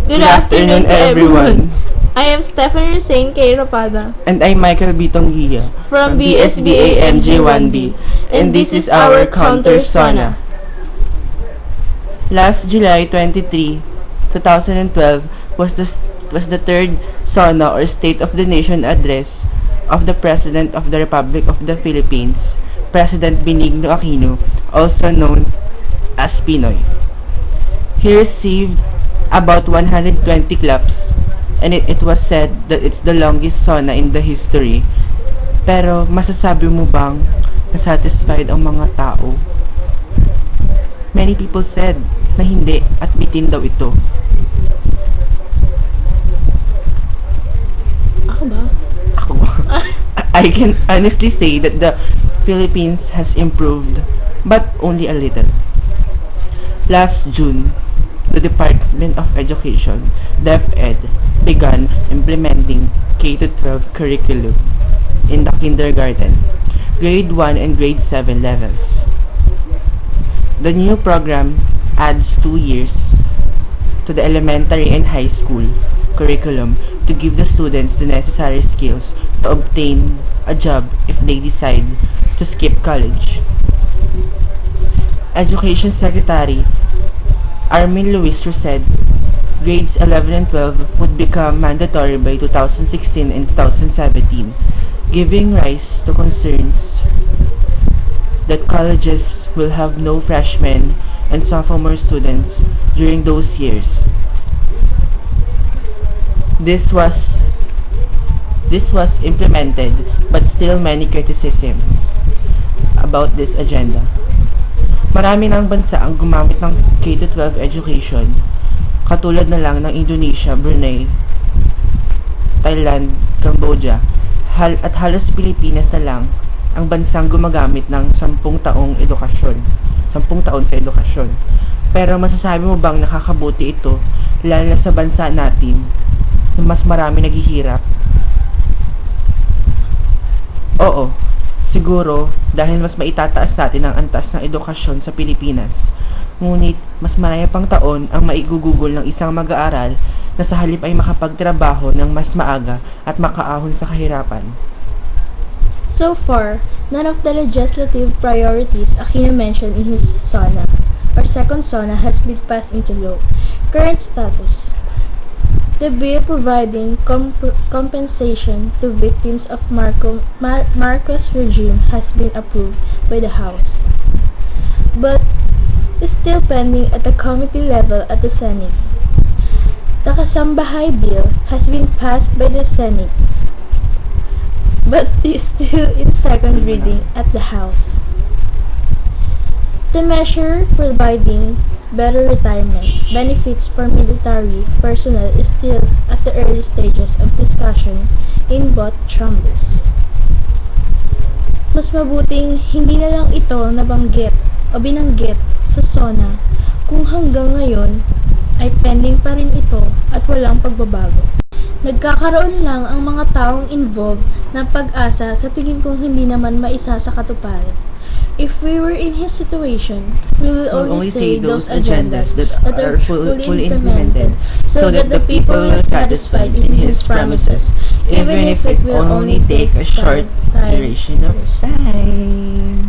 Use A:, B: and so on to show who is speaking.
A: Good afternoon, everyone.
B: I am Stephanie Hussein K. Rapada
A: And I'm Michael B. Tonghiya
B: from BSBA MJ1B, and this is our Counter Sona.
A: Last July 23, 2012 was the third SONA or State of the Nation address of the President of the Republic of the Philippines, President Benigno Aquino, also known as Pinoy. He received about 120 claps, and it was said that it's the longest SONA in the history. Pero masasabi mo bang nasatisfied ang mga tao? Many people said na hindi at bitin daw ito.
B: Ako ba?
A: Ako, I can honestly say that the Philippines has improved, but only a little. Last June, the Department of Education, DepEd, began implementing K-12 curriculum in the kindergarten, grade 1 and grade 7 levels. The new program adds 2 years to the elementary and high school curriculum to give the students the necessary skills to obtain a job if they decide to skip college. Education Secretary Armin Luistro said grades 11 and 12 would become mandatory by 2016 and 2017, giving rise to concerns that colleges will have no freshmen and sophomore students during those years. This was implemented, but still many criticisms about this agenda. Marami ng bansa ang gumamit ng K-12 education, katulad na lang ng Indonesia, Brunei, Thailand, Cambodia, at halos Pilipinas na lang ang bansang gumagamit ng 10 taong taon sa edukasyon. Pero masasabi mo bang nakakabuti ito, lalo na sa bansa natin, na mas marami naghihirap? Oo, siguro dahil mas maitataas natin ang antas ng edukasyon sa Pilipinas. Ngunit mas marami pang taon ang maigugugol ng isang mag-aaral na sa halip ay makapagtrabaho ng mas maaga at makaahon sa kahirapan.
B: So far, none of the legislative priorities Aquino mentioned in his SONA or second SONA has been passed into law. Current status: the bill providing compensation to victims of Marcos regime has been approved by the House, but is still pending at the committee level at the Senate. The Kasambahay bill has been passed by the Senate, but is still in second reading at the House. The measure providing better retirement benefits for military personnel is still at the early stages of discussion in both chambers. Mas mabuting hindi na lang ito nabanggit o binanggit sa SONA kung hanggang ngayon ay pending pa rin ito at walang pagbabago. Nagkakaroon lang ang mga taong involved ng pag-asa sa tingin kong hindi naman maisa sa katuparan. If we were in his situation, we will only say those agendas that are fully implemented so that the people will be satisfied in his promises, even if it will only take a short duration of time.